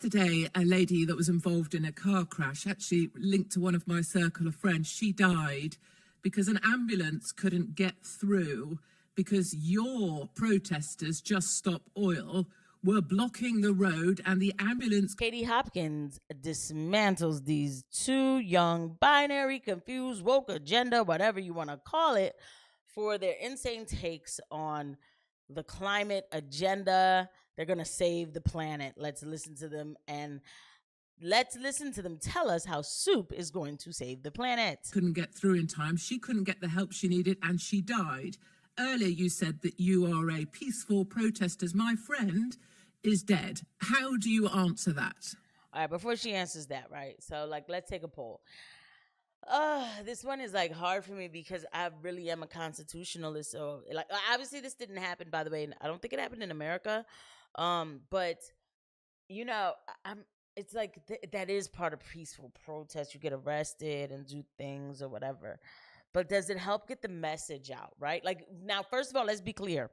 Today, a lady that was involved in a car crash, actually linked to one of my circle of friends, she died because an ambulance couldn't get through because your protesters, Just Stop Oil, were blocking the road and the ambulance. Katie Hopkins dismantles these two young, binary, confused, woke agenda, whatever you want to call it, for their insane takes on the climate agenda. They're going to save the planet. Let's listen to them, and let's listen to them tell us how soup is going to save the planet. Couldn't get through in time. She couldn't get the help she needed, and she died. Earlier, you said that you are a peaceful protester. My friend is dead. How do you answer that? All right, before she answers that, right? So, let's take a poll. This one is hard for me because I really am a constitutionalist. So obviously this didn't happen, by the way, and I don't think it happened in America. But it's that is part of peaceful protest. You get arrested and do things or whatever. But does it help get the message out, right? Now, first of all, let's be clear.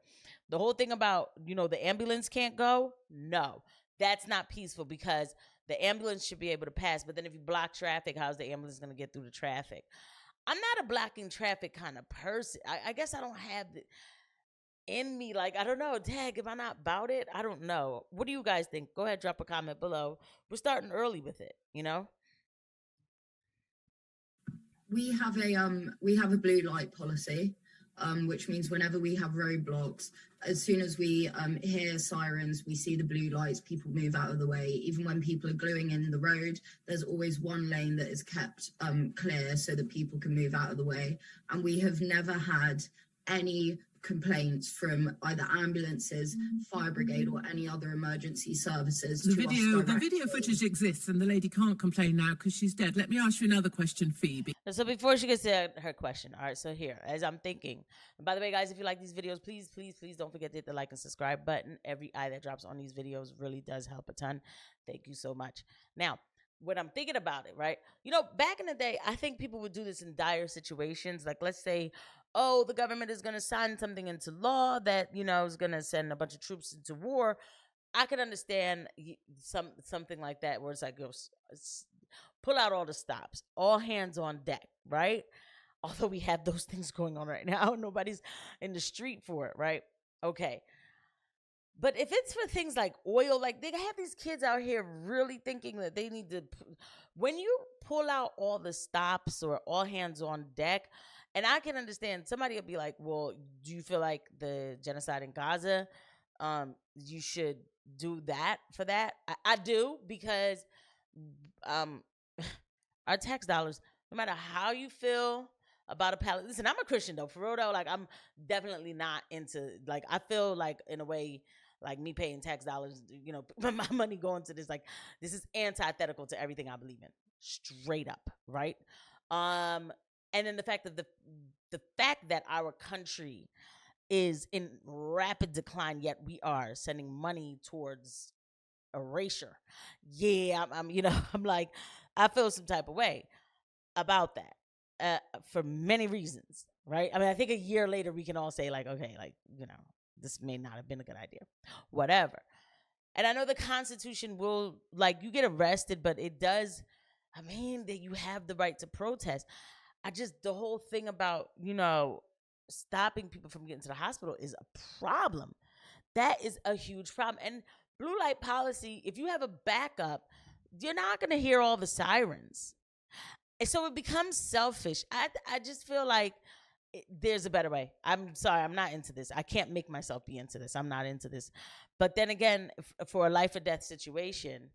The whole thing about, the ambulance can't go. No, that's not peaceful because the ambulance should be able to pass. But then if you block traffic, how's the ambulance going to get through the traffic? I'm not a blocking traffic kind of person. I guess I don't have it in me. I don't know. Tag, am I not about it? I don't know. What do you guys think? Go ahead, drop a comment below. We're starting early with it, We have a blue light policy, which means whenever we have roadblocks, as soon as we hear sirens, we see the blue lights, people move out of the way. Even when people are gluing in the road, there's always one lane that is kept clear so that people can move out of the way. And we have never had any complaints from either ambulances, fire brigade, or any other emergency services. The video footage exists, and the lady can't complain now because she's dead. Let me ask you another question, Phoebe. So before she gets to her question, all right, so here, as I'm thinking, and by the way, guys, if you like these videos, please don't forget to hit the like and subscribe button. Every eye that drops on these videos really does help a ton. Thank you so much. Now, when I'm thinking about it, right, back in the day, I think people would do this in dire situations. Let's say, the government is going to sign something into law that, is going to send a bunch of troops into war. I could understand something like that where it's pull out all the stops, all hands on deck, right? Although we have those things going on right now. Nobody's in the street for it, right? Okay. But if it's for things like oil, they have these kids out here really thinking that they need to, when you pull out all the stops or all hands on deck, and I can understand somebody will be like, well, do you feel like the genocide in Gaza, you should do that for that? I do, because our tax dollars, no matter how you feel about a Palestine. Listen, I'm a Christian though, for real though. I'm definitely not into, I feel in a way, me paying tax dollars, my money going to this, this is antithetical to everything I believe in, straight up, right? And then the fact that our country is in rapid decline, yet we are sending money towards erasure. Yeah, I feel some type of way about that for many reasons, right? I think a year later we can all say okay, this may not have been a good idea, whatever. And I know the Constitution will, you get arrested, but it does, that you have the right to protest. The whole thing about, stopping people from getting to the hospital is a problem. That is a huge problem. And blue light policy, if you have a backup, you're not going to hear all the sirens. And so it becomes selfish. I just feel like there's a better way. I'm sorry, I'm not into this. I can't make myself be into this. I'm not into this. But then again, for a life or death situation,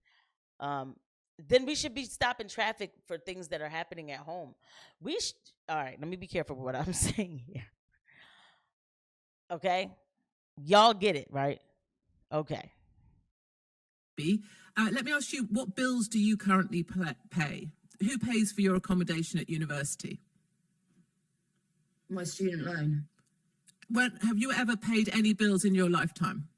then we should be stopping traffic for things that are happening at home. All right, let me be careful with what I'm saying here. Okay? Y'all get it, right? Okay. Let me ask you, what bills do you currently pay? Who pays for your accommodation at university? My student loan. Well, have you ever paid any bills in your lifetime?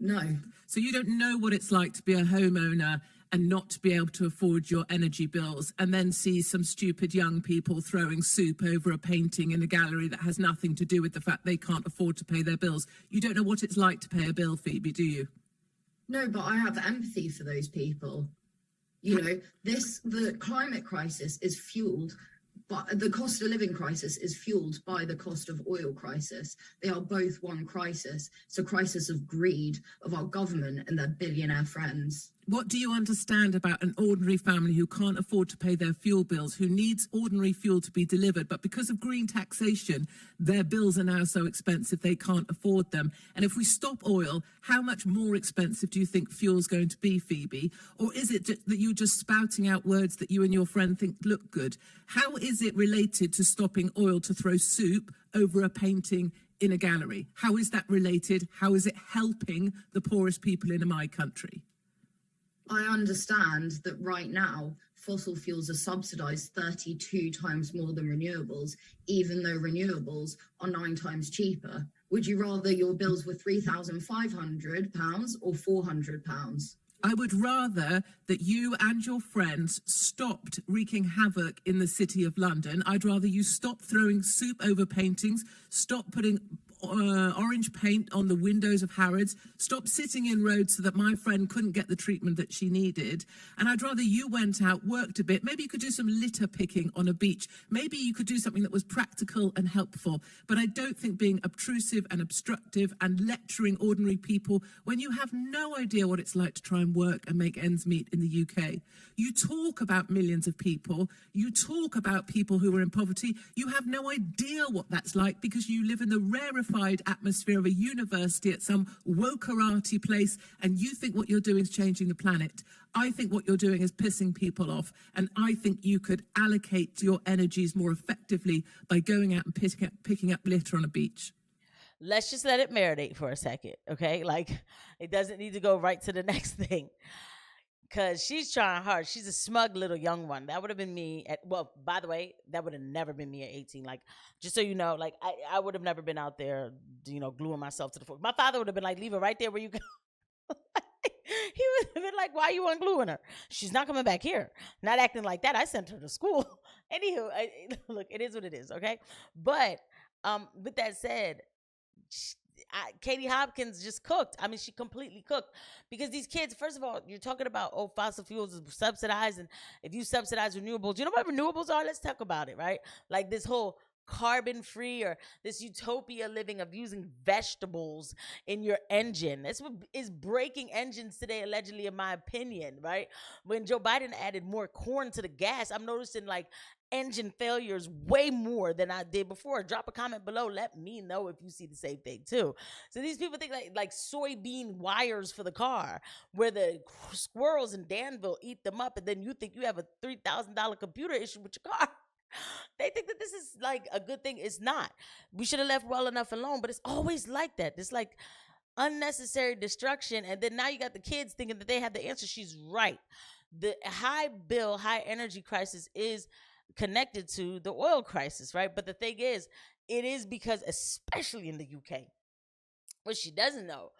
No. So you don't know what it's like to be a homeowner and not to be able to afford your energy bills, and then see some stupid young people throwing soup over a painting in a gallery that has nothing to do with the fact they can't afford to pay their bills. You don't know what it's like to pay a bill, Phoebe, do you? No, but I have empathy for those people. The climate crisis is fueled, but the cost of living crisis is fueled by the cost of oil crisis. They are both one crisis. It's a crisis of greed of our government and their billionaire friends. What do you understand about an ordinary family who can't afford to pay their fuel bills, who needs ordinary fuel to be delivered, but because of green taxation, their bills are now so expensive they can't afford them? And if we stop oil, how much more expensive do you think fuel's going to be, Phoebe? Or is it that you're just spouting out words that you and your friend think look good? How is it related to stopping oil to throw soup over a painting in a gallery? How is that related? How is it helping the poorest people in my country? I understand that right now, fossil fuels are subsidised 32 times more than renewables, even though renewables are 9 times cheaper. Would you rather your bills were £3,500 or £400? I would rather that you and your friends stopped wreaking havoc in the city of London. I'd rather you stop throwing soup over paintings, stop putting orange paint on the windows of Harrods, stop sitting in roads so that my friend couldn't get the treatment that she needed. And I'd rather you went out, worked a bit. Maybe you could do some litter picking on a beach. Maybe you could do something that was practical and helpful. But I don't think being obtrusive and obstructive and lecturing ordinary people when you have no idea what it's like to try and work and make ends meet in the UK. You talk about millions of people. You talk about people who are in poverty. You have no idea what that's like because you live in the rarefied atmosphere of a university at some wokerati place, and you think what you're doing is changing the planet. I think what you're doing is pissing people off, and I think you could allocate your energies more effectively by going out and picking up litter on a beach. Let's just let it marinate for a second, okay? Like, it doesn't need to go right to the next thing. Because she's trying hard. She's a smug little young one. That would have been me by the way, that would have never been me at 18. Like, just so you know, like, I would have never been out there, gluing myself to the floor. My father would have been like, leave her right there where you go. He would have been like, why are you ungluing her? She's not coming back here. Not acting like that. I sent her to school. Anywho, look, it is what it is, okay? But with that said, Katie Hopkins just cooked. I mean, she completely cooked because these kids, first of all, you're talking about, fossil fuels is subsidized. And if you subsidize renewables, you know what renewables are? Let's talk about it, right? Like this whole carbon free or this utopia living of using vegetables in your engine. That's what is breaking engines today, allegedly, in my opinion, right? When Joe Biden added more corn to the gas, I'm noticing like engine failures way more than I did before. Drop a comment below. Let me know if you see the same thing too. So these people think like soybean wires for the car, where the squirrels in Danville eat them up, and then you think you have a $3,000 computer issue with your car. They think that this is like a good thing. It's not. We should have left well enough alone, but it's always like that. It's like unnecessary destruction. And then now you got the kids thinking that they have the answer. She's right. The high energy crisis is connected to the oil crisis, right? But the thing is, it is because, especially in the UK, what she doesn't know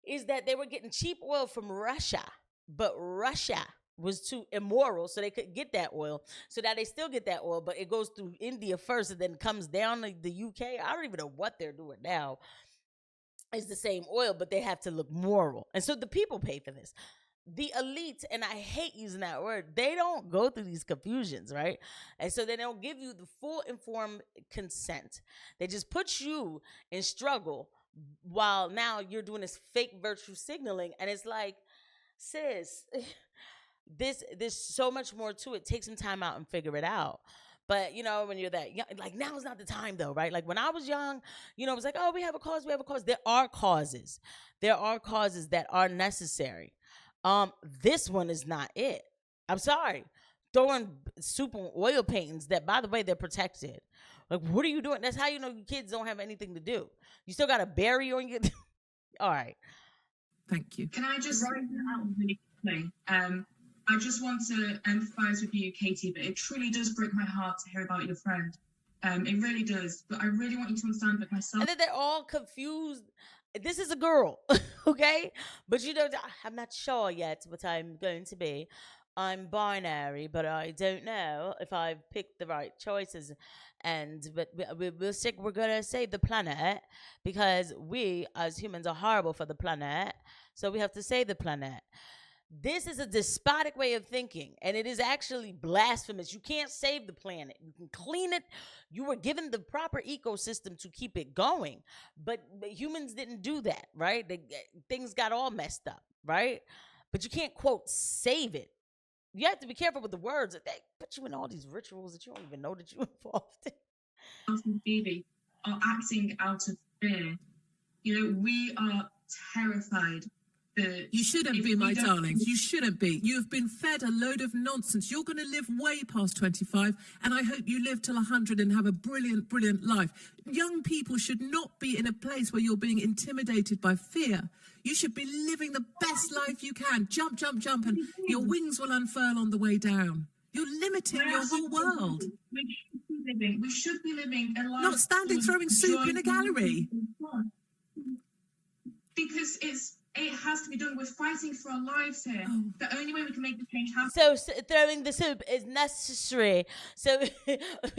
is that they were getting cheap oil from Russia, but Russia was too immoral, so they could get that oil. So now they still get that oil, but it goes through India first and then comes down to the UK. I don't even know what they're doing now. It's the same oil, but they have to look moral. And so the people pay for this. The elite, and I hate using that word, they don't go through these confusions, right? And so they don't give you the full informed consent. They just put you in struggle while now you're doing this fake virtue signaling. And it's like, sis, there's so much more to it. Take some time out and figure it out. But, when you're that young, like, now is not the time, though, right? Like, when I was young, it was like, oh, we have a cause. There are causes. There are causes that are necessary. This one is not it. I'm sorry. Throwing soup on oil paintings that, by the way, they're protected. Like, what are you doing? That's how you know your kids don't have anything to do. You still got to bury on your... All right. Thank you. Can I just write it out really quickly? I just want to empathise with you, Katie, but it truly does break my heart to hear about your friend. It really does. But I really want you to understand that myself... And then they're all confused. This is a girl, okay? But I'm not sure yet what I'm going to be. I'm binary, but I don't know if I've picked the right choices. But we're going to save the planet because we as humans are horrible for the planet. So we have to save the planet. This is a despotic way of thinking, and it is actually blasphemous. You can't save the planet. You can clean it. You were given the proper ecosystem to keep it going, but humans didn't do that, right? Things got all messed up, right? But you can't, quote, save it. You have to be careful with the words. They put you in all these rituals that you don't even know that you're involved in. And Phoebe are acting out of fear. We are terrified. You shouldn't be, my darlings. You shouldn't be. You have been fed a load of nonsense. You're going to live way past 25, and I hope you live till 100 and have a brilliant, brilliant life. Young people should not be in a place where you're being intimidated by fear. You should be living the best life you can. Jump, jump, jump, and your wings will unfurl on the way down. You're limiting your whole world. We should be living a life. Not standing throwing soup in a gallery. Because it has to be done. We're fighting for our lives here. Oh. The only way we can make the change happen. So throwing the soup is necessary. So we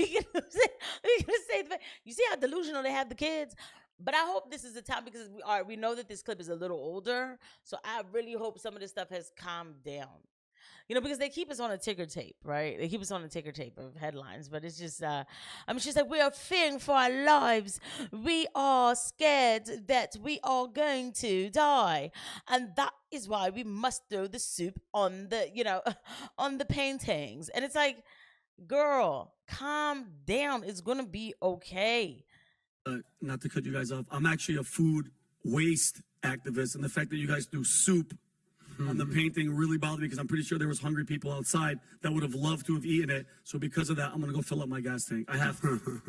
can say, you see how delusional they have the kids? But I hope this is the time, because we know that this clip is a little older. So I really hope some of this stuff has calmed down. Because they keep us on a ticker tape, right? They keep us on a ticker tape of headlines, but it's just, she's like, we are fearing for our lives. We are scared that we are going to die. And that is why we must throw the soup on on the paintings. And it's like, girl, calm down. It's going to be okay. Not to cut you guys off, I'm actually a food waste activist, and the fact that you guys do soup on the painting really bothered me, because I'm pretty sure there was hungry people outside that would have loved to have eaten it. So because of that, I'm gonna go fill up my gas tank. I have to.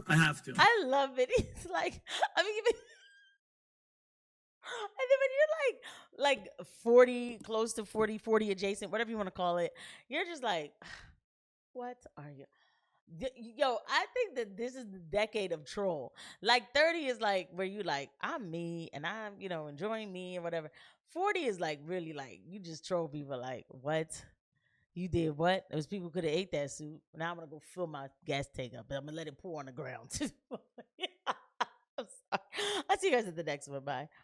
I love it. It's like, and then when you're like 40, close to 40 adjacent, whatever you want to call it, you're just like, what are you? Yo, I think that this is the decade of troll. Like 30 is like where you like, I'm me and I'm, enjoying me or whatever. 40 is like really like, you just troll people like, what? You did what? Those people could have ate that soup. Now I'm going to go fill my gas tank up, but I'm going to let it pour on the ground. I'm sorry. I'll see you guys at the next one. Bye.